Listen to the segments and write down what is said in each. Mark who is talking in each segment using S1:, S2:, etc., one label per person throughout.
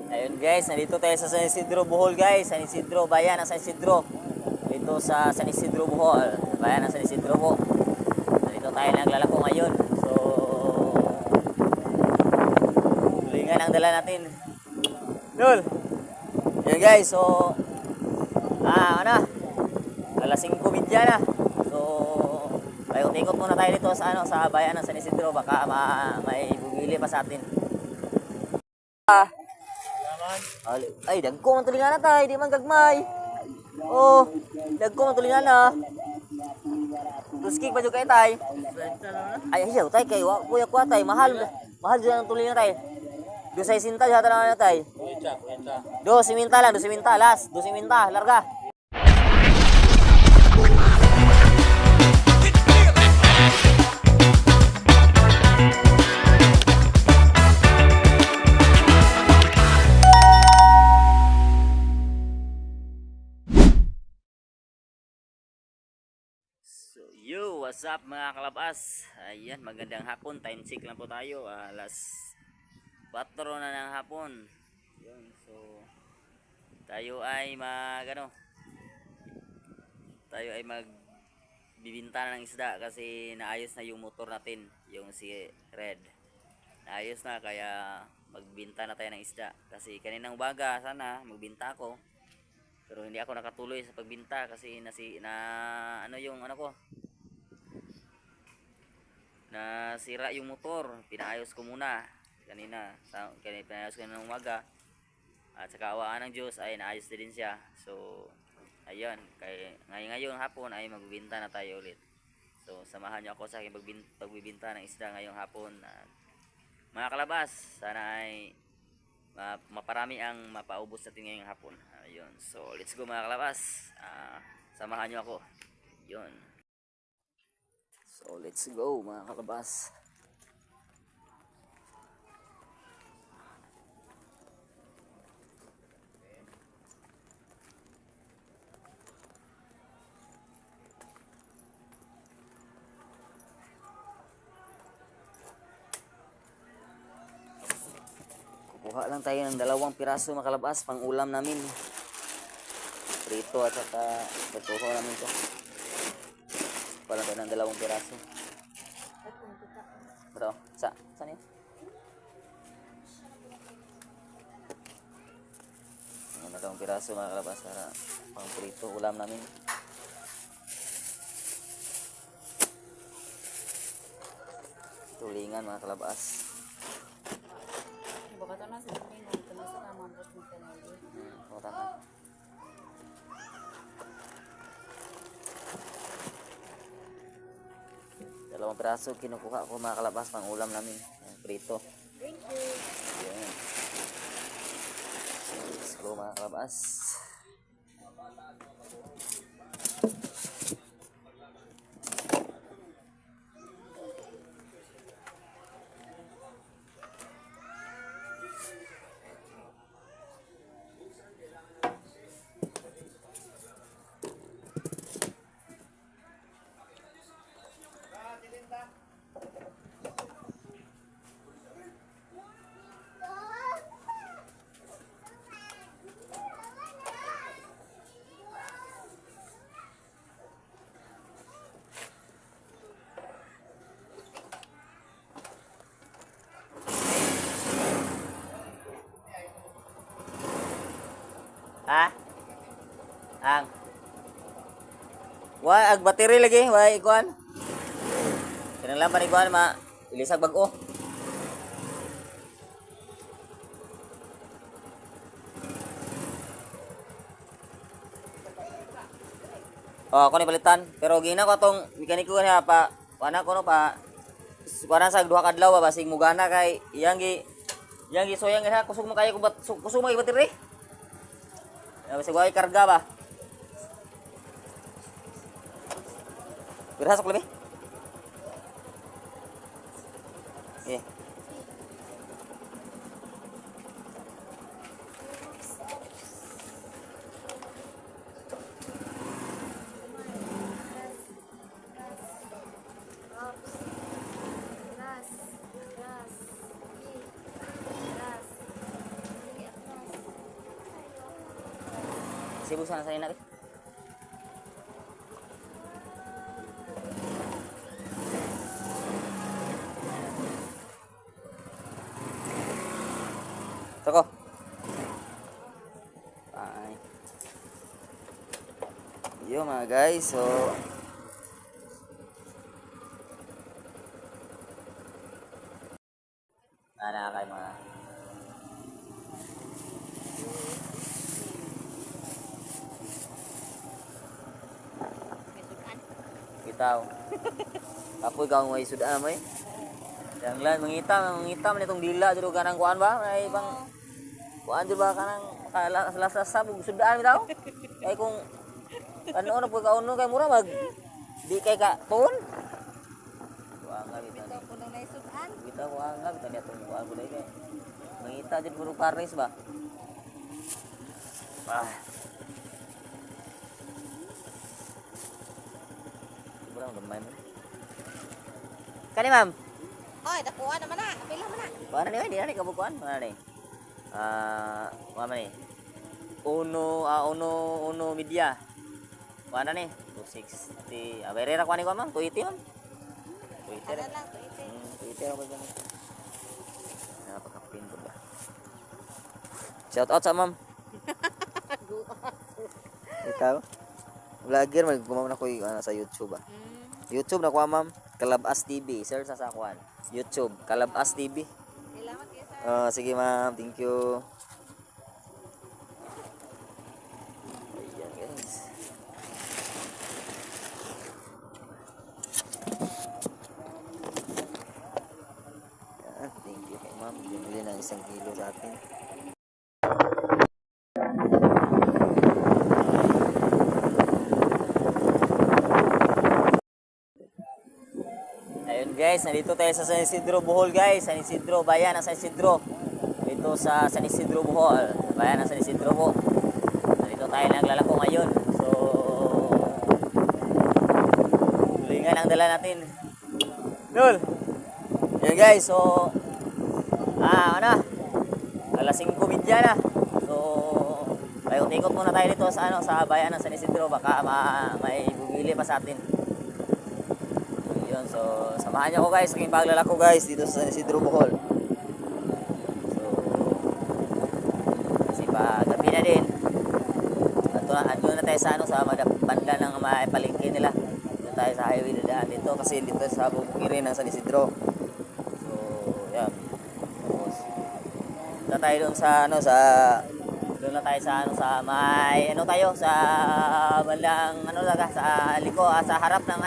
S1: Ayun guys, nandito tayo sa San Isidro, Bohol guys. San Isidro, bayan ng San Isidro. Dito sa San Isidro, Bohol. Bayan ng San Isidro po. Nandito tayo naglalako ngayon. So, tulingan ang dala natin. Lul! Ayun guys, so, alas 5 media na. So, ikot-ikot muna tayo dito sa bayan ng San Isidro. Baka may bumili pa sa atin. Ay, dagko man tulingan na tay, di man gagmay. Oh, dagko man tulingan na. Tuskik pa jud kay tay. Ay, ayaw tay kay kuya ko tay, mahal jud ang tulingan tay. 2.60 jud na tay. 2.50 lang, 2.50 last, 2.50 larga. Yo, what's up mga kalabas? Ayan, magandang hapon. Time check lang po tayo. Alas 4 na ng hapon. Yun, so tayo ay magbibinta na ng isda kasi naayos na yung motor natin, yung si Red. Naayos na kaya magbinta na tayo ng isda kasi kaninang umaga sana magbinta ako. Pero hindi ako nakatuloy sa pagbinta kasi nasira yung motor. Pinaayos ko muna kanina pinaayos ko ng umaga at sa kaawaan ng Diyos ay naayos din siya. So ayun, ngayong hapon ay magbibinta na tayo ulit. So samahan niyo ako sa aking pagbibinta ng isda ngayong hapon. Mga kalabas, sana ay maparami ang mapaubos natin ngayong hapon. Ayun, so let's go mga kalabas. Samahan niyo ako. Yun. So let's go mga kalabas. Kukuha lang tayo ng 2 piraso mga kalabas pang ulam namin. Prito at saka tutuho namin to. Wala tayo ng 2 piraso. Bro, saan yun? Ang 2 piraso mga kalabas para pang prito ulam namin. Tulingan mga kalabas.
S2: Baka na sa akin, ito na sa naman po ng kanali.
S1: Tama. 2 piraso kinukuha ko mga kalabas pang ulam namin. Prito.
S2: Thank you.
S1: Ayan. Let's go mga kalabas. Ang ag battery lagi, ikuan. Kinahanglan pa ni ikuan ilisag bag-o. Ako ni palitan, pero gina ko atong mekaniko niya pa ko no pa kuana sa 2 kadlaw ba basig mugana kay iyang gi soyang ha kusog mo kay kusog mo battery. Basig way karga ba. Berasa ko lebih. Okay. Cebu sana sa ina. Soko. Bye. Yo mga guys, so kayo mga
S2: May sudan.
S1: bitaw. Kapoy ka mo sudan mo eh. Yang lan mangitam nitong dila jud kanang kuan ba? Ay bang kuan jud ba kanang kalas sabog sudan bitaw. Kay kung ano po ka uno kay mura mag di kay ka tuon. Kuan nga bitaw.
S2: Ito po nang naisudan.
S1: Kita kuan nga bitaw niya tong kuan buday kay. Mangita jud puro pares ba? Ah. Kurang gamay mo. Kani ma'am.
S2: Oy, dakuha naman na. Pila man na.
S1: Mana ni, di na kabukuan, mana ni. Mana ni? Uno media. Mana ni? 260. Berera kuan ni ko ma'am, 280 ma'am. 280.
S2: Ano lang, 280.
S1: 280 ako dyan. Napakapin ko ba? Shout out sa ma'am. Ikaw? Vlogger, mag-gumawa na ko sa YouTube ba? YouTube na ko ma'am. Kalabas TV, search sa kuan. YouTube, Kalabas TV.
S2: Salamat kayo, sir.
S1: Sige ma'am, thank you. Ayan guys. Ayan, thank you kay ma'am. Bumili ng 1 kilo sa atin. Ayun guys, nandito tayo sa San Isidro, Bohol guys. San Isidro, bayan ng San Isidro. Dito sa San Isidro, Bohol. Bayan ng San Isidro po. Nandito tayo naglalako ngayon. So, tulingan ang dala natin. Dul! Ayun guys, so, ano? Alas 5:30 na. So, ikot muna tayo dito sa, sa bayan ng San Isidro. Baka may bumili pa sa atin. Yun, so samahan niyo ako guys sa aking paglalako guys dito sa San Isidro, Bohol. So kasi pa gabi na din. Ando na tayo sa sa banda ng palengke nila. Dito tayo sa highway na daan dito kasi dito sa bukirin ng San Isidro. So yan. Tapos doon tayo doon sa doon na tayo sa may tayo sa bandang sa sa harap ng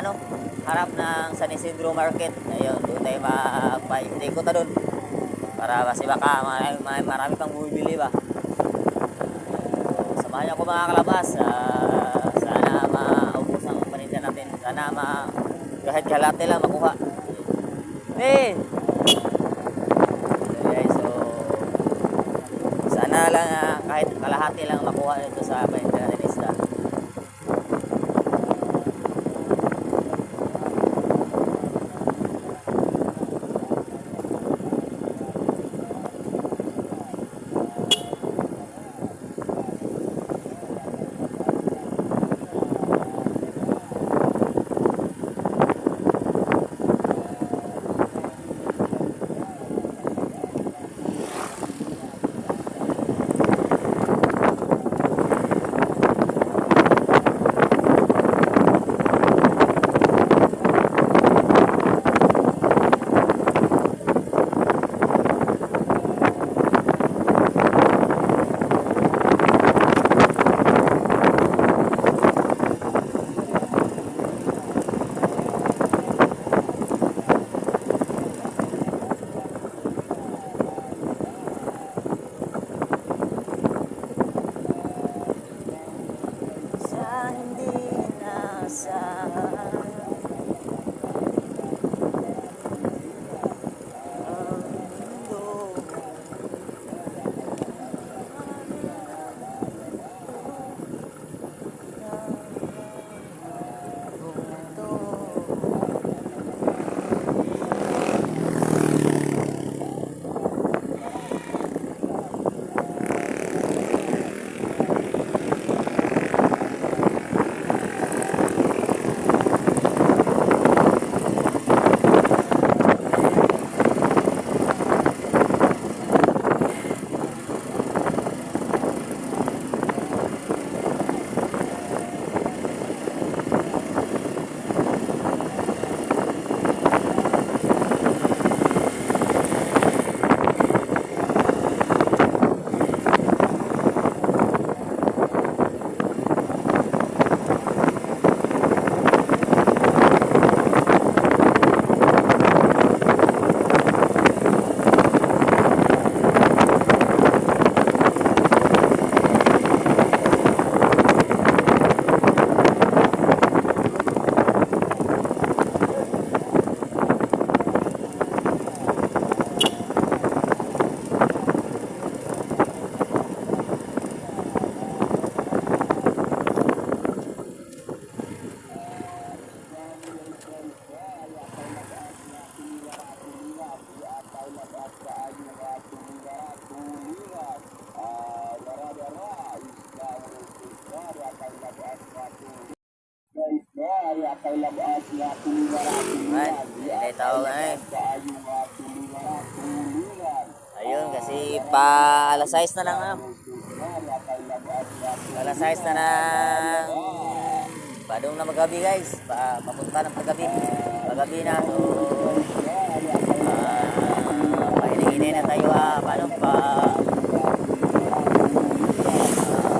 S1: harap ng San Isidro Market. Ayun, doon tayo mapaikot na doon. Para kasi baka marami pang bumibili ba. So, samahan niyo ako mga kalabas. Sana maubos ang paninda natin. Sana kahit kalate lang makuha. Okay, so sana lang kahit kalahati lang makuha dito sa paninda natin isda. Ay, may tawag na eh. Ayun, kasi pa alas 6 na lang alas 6 na ng padong na magabi guys. Papunta ng paggabi na. So, pahinay na tayo paano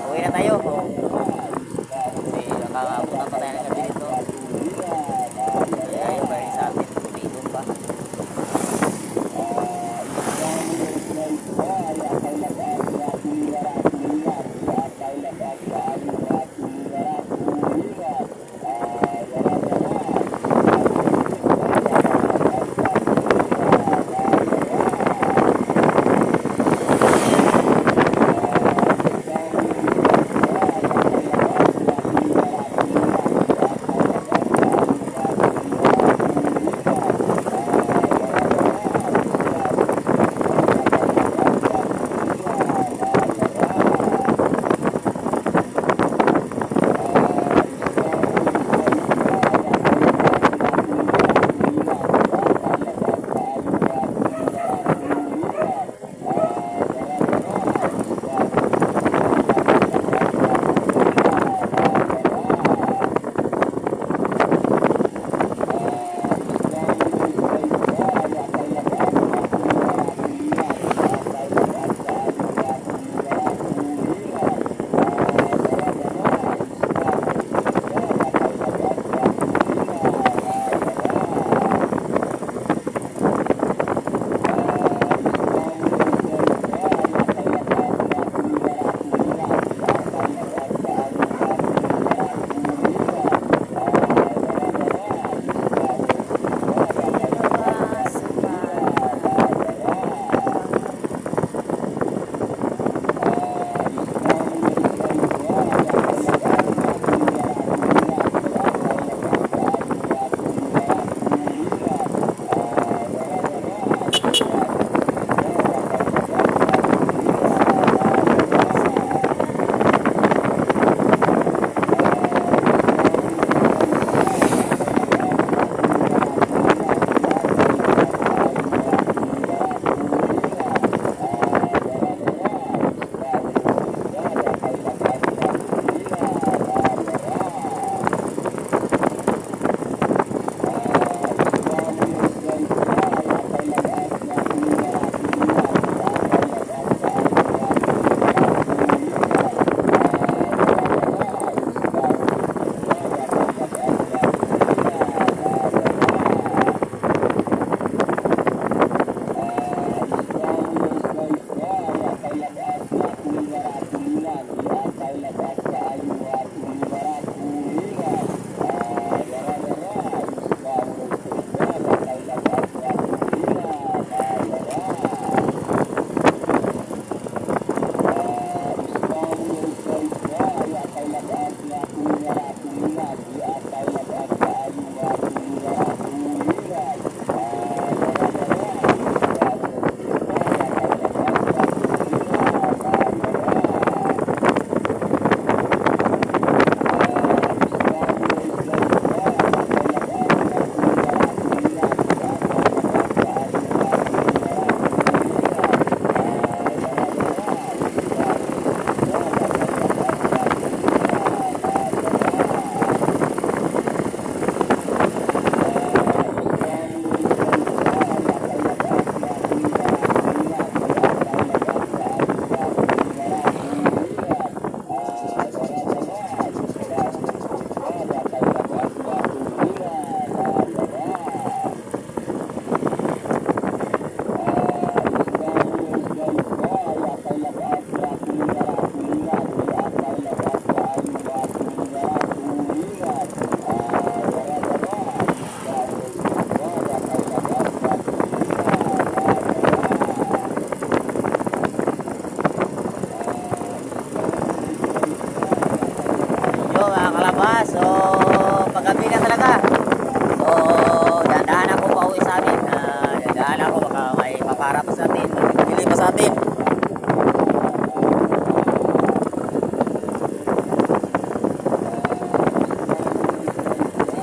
S1: uwi na tayo. Kasi nakakapunta pa tayo ng gabi dito. Kaya yung bahay sa atin, tumitong pa.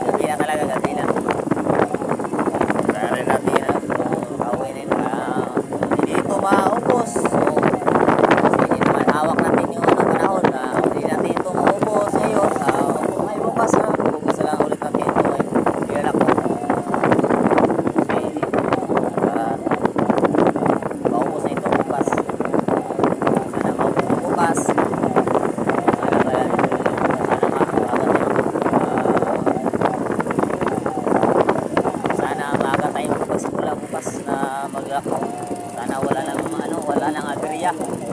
S1: Hindi na talaga gabi na. pamilya.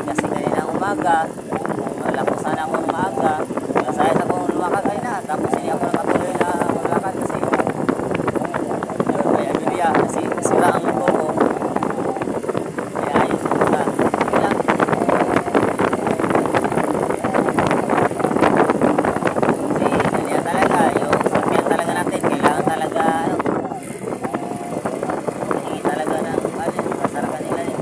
S1: Kasi kanina umaga, wala ko sana akong umaga. Nasayas ako lumakad kanina, tapos hindi ako nakatuloy na maglakad kasi yun, may abilya, kasi sira ang motor ko. Kaya ayos ko na. Yun lang. Kasi ganyan talaga, yung sakyan talaga natin, kailangan talaga, hindi talaga ng, masarakan nila eh.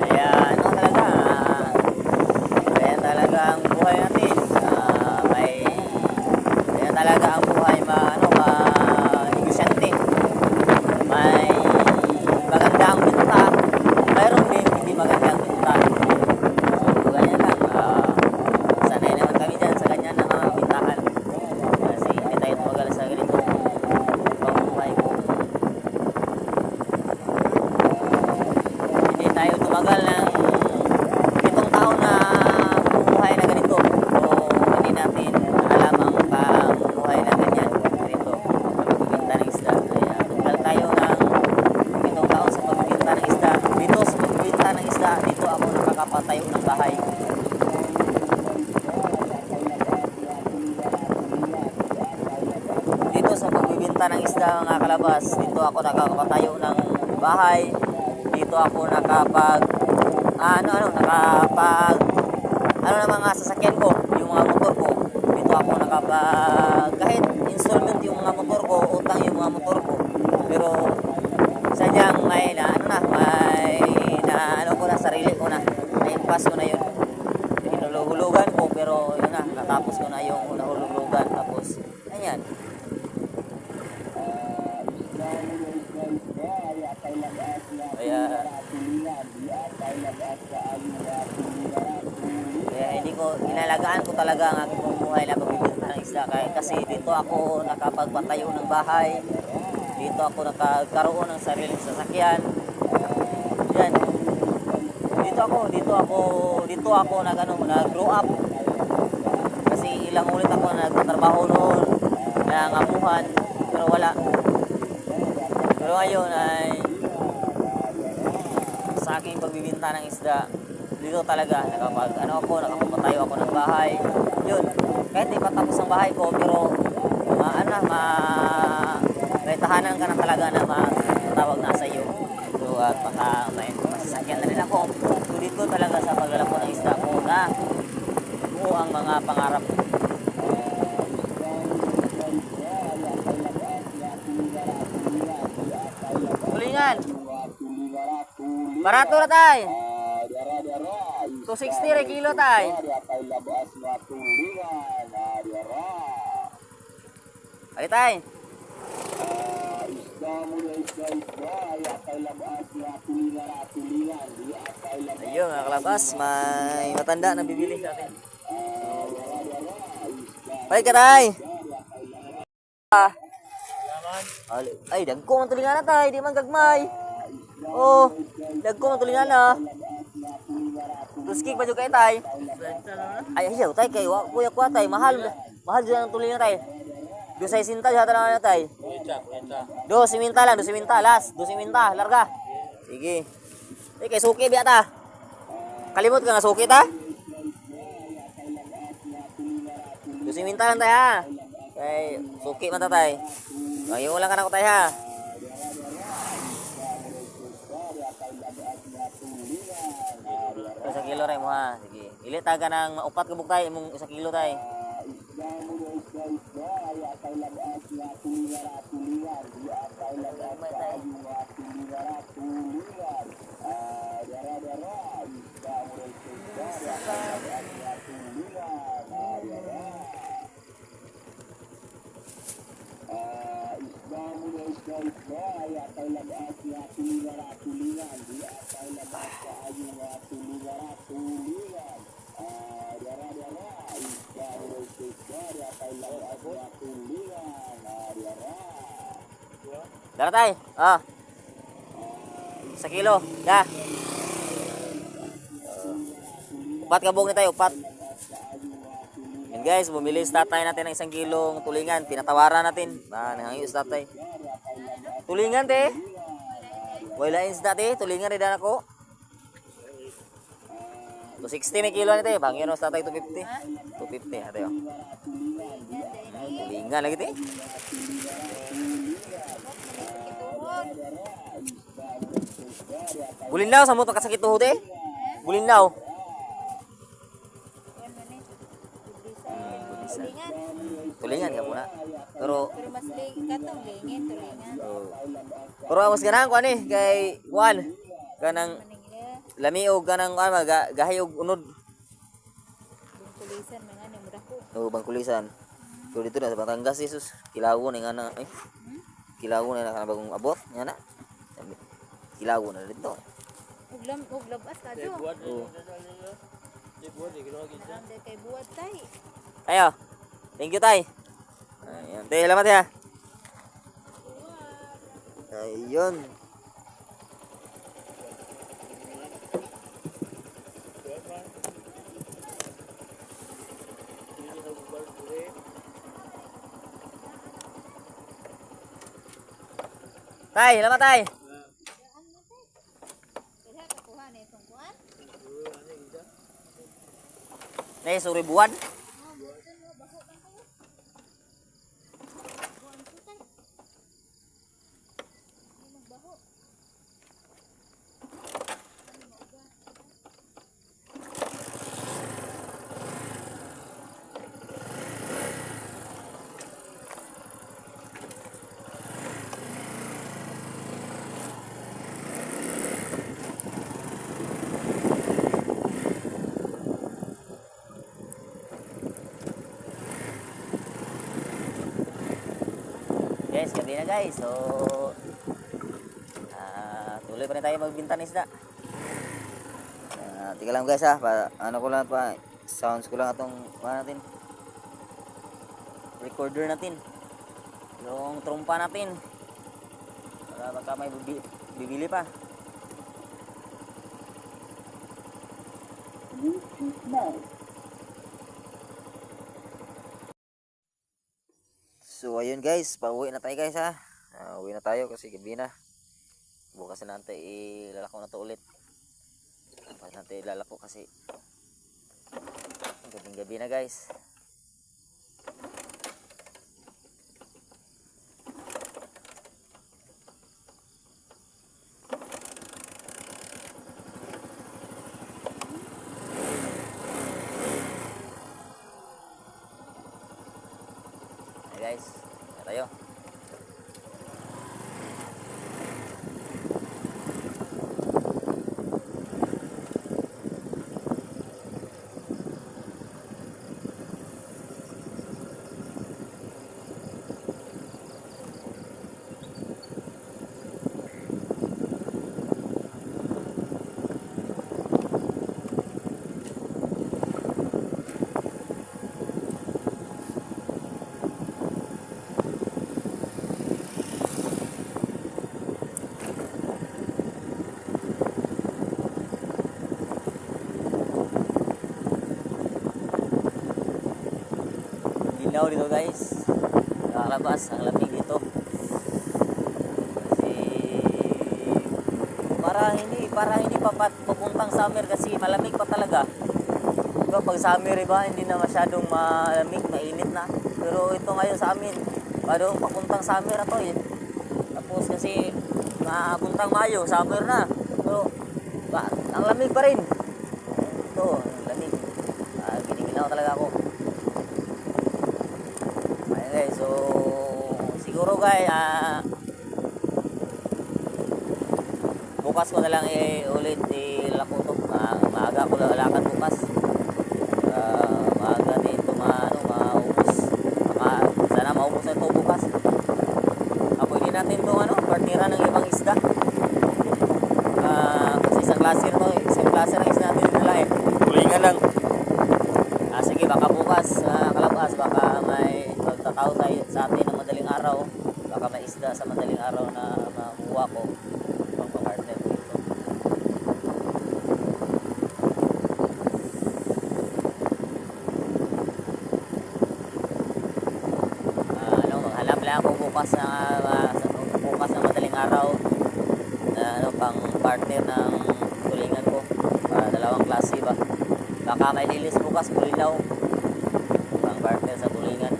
S1: Kaya ano talaga, kaya talaga ang buhay natin. Kaya talaga ang buhay negosyante. May magandang pinta, mayroon din hindi magandang pinta. So ganyan lang. Sanay naman kami dyan sa ganyan na mga pintahan. Kasi hindi tayo tumagal sa ganito pamumuhay ko. Hindi tayo tumagal ng 7 taon na bumuhay na ganito. So, hindi natin alam ang pamumuhay na ganyan. Ganito, pagbibinta ng isda. Kaya tumagal tayo ng 7 taon sa pagbibinta ng isda. Dito sa pagbibinta ng isda, dito ako nakakapatayo ng bahay. Dito sa pagbibinta ng isda mga kalabas, dito ako nakakapatayo ng bahay. Dito ako nakapag ng mga sasakyan ko, yung mga motor ko. Dito ako kahit installment yung mga motor ko, utang yung mga motor ko. Pero sadyang may ko na sarili ko na. Na-impass ko na yun. Hinulugan ko pero yun na, natapos ko na yung nahulugan. Tapos, ayan. Kaya hindi ko inalagaan ko talaga ang aking buhay na pagbibinta ng isda kasi dito ako nakapagpatayo ng bahay, dito ako nakagkaroon ng sariling sasakyan. Yan. Dito ako nag-grow up. Kasi ilang ulit ako nagtatrabaho noon, nangangamuhan, pero wala. Pero ngayon ay sa aking pagbibinta ng isda, dito talaga nakapagpatayo ako ng bahay. Yun, kahit di pa tapos ang bahay ko, pero may tahanan ka na talaga na matawag na sa iyo. So at may masasakyan na rin ako. So dito talaga sa paglalako ng isda ko na buo ang mga pangarap. Tulingan. Barato na tayo. 260 re kilo tayo. Ali tayo. Ayun mga kalabas, may matanda na bibili sa atin. Balik ka tayo. Ay, dagko ang tulingan na tayo, di man gagmay. Oh, dagko ang tulingan na. Tuskik pa juga tayo. Ay, ayaw tayo kay kuya tayo, mahal dyan ang tulingan tayo. 2.60 hata na tayo. 2.50 lang, 2.50 last, 2.50 larga. Sige. Kay suki biya ta. Kalimot ka nga suki ta. 2.50 lang tayo ha. Kay suki man ta tayo. Ngayon lang ka na ko tayo ha. Sa kilo rin mo ha. Sige. Ili taga ng maupat kabuk tayo mong 1 kilo tayo. Dara tay. Ah. Sa kilo. Ya. Upat kabog na tayo, upat. Yan guys, bumili sa tatay natin ng 1 kilong tulingan. Pinatawaran natin. Nangangiyo sa tatay. Tulingan te. Wala isda te, tulingan rin na ako. 260 na kilo nito eh. Bangin mo sa tatay 250. 250 ate oh. Tulingan lagi te. Bulinaw sa mo to kasakit tuhod eh. Bulinaw. Tulingan ka muna. Pero
S2: mas katong lingin, tulingan.
S1: pero mas ganang ko ani kay Juan kanang lami og kanang gahay og unod.
S2: Bungkulisan mga ni murako.
S1: Oh, bangkulisan. So dito na sa Batangas Jesus, kilawon nga na kilawon na kana bagong abot nya na. Kilawon na dito.
S2: Ug labas ka do.
S1: Oh.
S2: Ande kay buwat tay.
S1: Ayo. Thank you tay. Ayan, tay salamat ya. Ayun. Tay, salamat tay.
S2: Kaya ka kuha ni itong kuan.
S1: Nay, suri buwan. Guys, gabi na guys. So, tuloy pa rin tayo magbinta ng isda. Tika lang guys ha. Ano ko lang pa. Sounds ko lang itong natin. Recorder natin. Yung trompa natin. Para baka may bibili pa. So ayun guys, pauwi na tayo guys ha. Uwi na tayo kasi gabi na. Bukas na natin ilalako na to ulit. Bukas natin ilalako kasi gabing gabi na guys. Guys, na tayo. Linaw dito guys, nakalabas ang lamig dito kasi para hindi papuntang summer kasi malamig pa talaga. Diba, pag summer iba hindi na masyadong malamig, mainit na, pero ito ngayon sa amin parang papuntang summer na to eh. Tapos kasi papuntang Mayo summer na, pero ang lamig pa rin ito, ang lamig. Giniginaw talaga ako. Okay, so siguro guys bukas ko na lang ulit ilako to. Maaga ko lalakad bukas. Maaga din ito maubos. Sana maubos na ito bukas. Pwede natin itong partira ng ibang isda. klase na to. Isang klase ng isda natin dinala eh. Tulingan lang. Sige, baka bukas, kalabas, baka may magtataw tayo sa atin ng madaling araw. Baka may isda sa madaling araw na makuha ko. Pagpapartner dito. Maghanap lang ako bukas na madaling araw na pang partner ng tulingan ko. Dalawang klase ba. Baka may lilis bukas, bulilaw. Pang partner sa tulingan.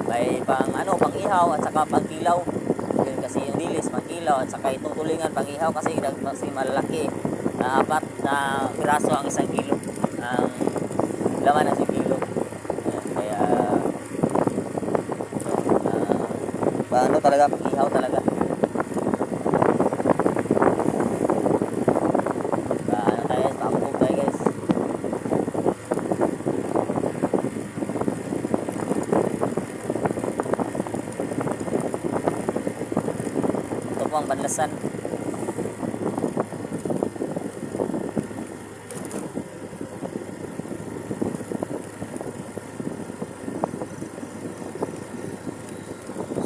S1: May pang ihaw at saka pang kilaw. Yun kasi yung lilis, pang kilaw at saka itong tulingan, pang ihaw kasi malalaki na 4 na piraso ang 1 kilo. Ang laman ng 1 kilo. Kaya talaga, pang ihaw talaga. Pakabog tayo guys. Ito po ang banlasan.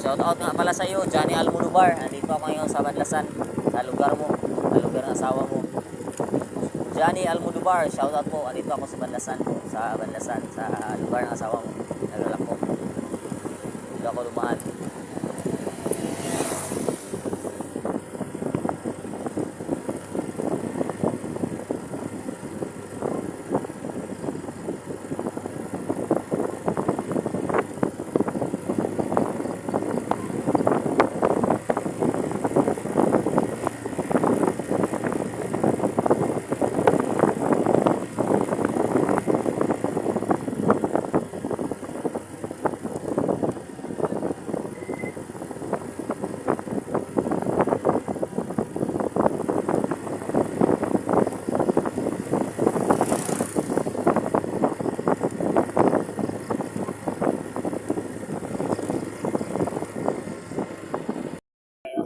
S1: Shout out nga pala sa iyo, Johnny Almodovar. Nandito ako ngayon sa Banlasan, sa lugar mo, sa lugar ng asawa mo. Johnny Almodovar, shout out po. Nandito ako sa Banlasan, sa lugar ng asawa mo. Nalala ko. Dito ako dumaan.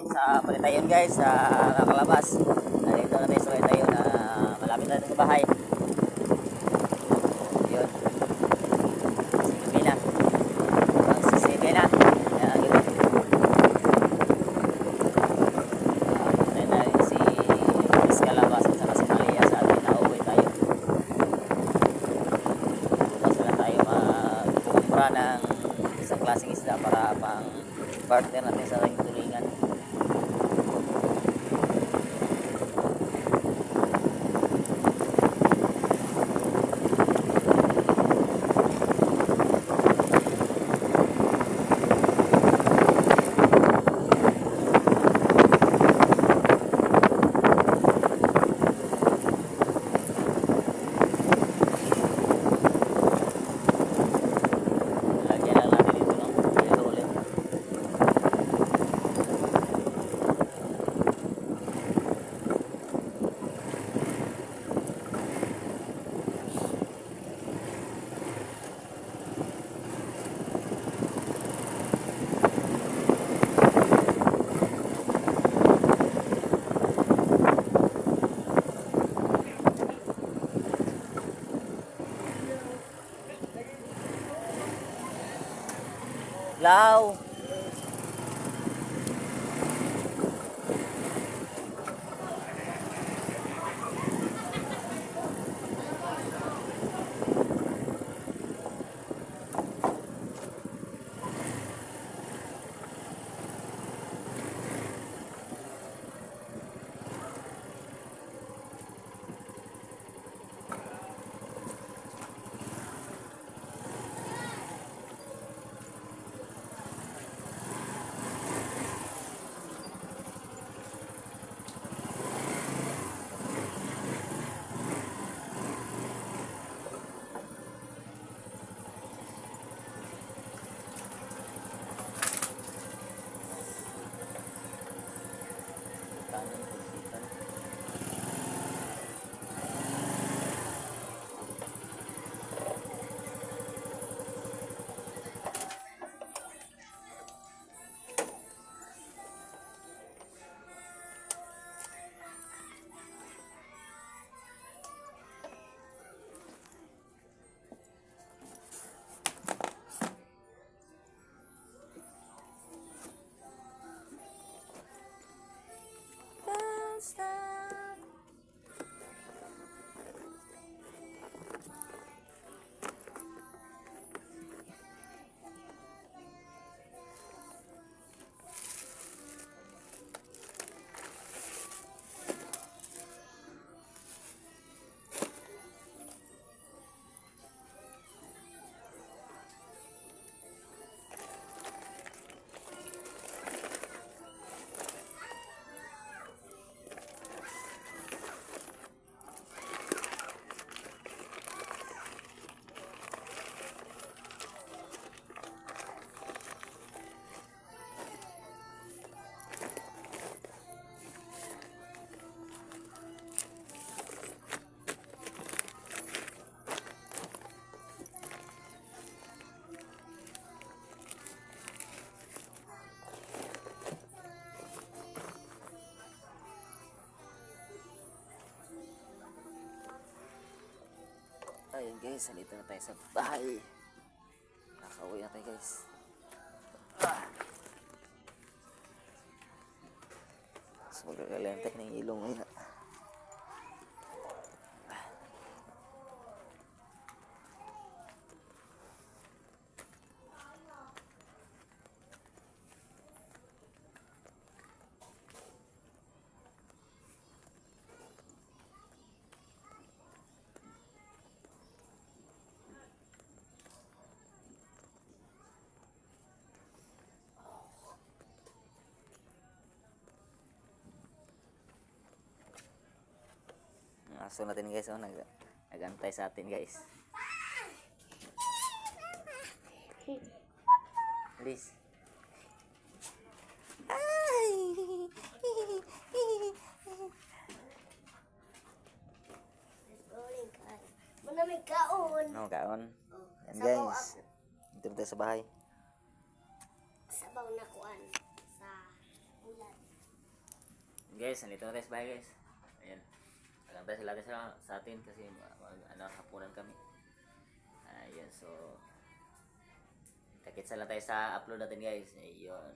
S1: Sa Palitayon guys, sa Kalabas. Nandito na tayo sa Palitayon na malapit na sa bahay. Yun. Silipin na. Yan, yun. Ayun na si Miss Kalabas at saka si Malia sa atin na uwi tayo. Bukas na tayo magkukumpra ng isang klaseng isda para pang partner natin sa ating tulingan. Lagyan lang natin ito ng yelo ulit. Lao. Ayun guys, nandito na tayo sa bahay. Nakauwi na tayo guys. So magagalantek ng ilong ngayon. Aso natin guys, oh, nagantay sa atin guys. Please.
S3: Muna may kaon.
S1: No, kaon. Yan
S3: Sabaw
S1: guys. Dito tayo sa bahay.
S3: Sabaw na kuan sa ulan.
S1: Guys, nandito na tayo sa bahay guys. Ayan. Nagantay sila sa atin kasi hapunan kami. Ayan, so takit lang tayo sa upload natin guys. Ayun.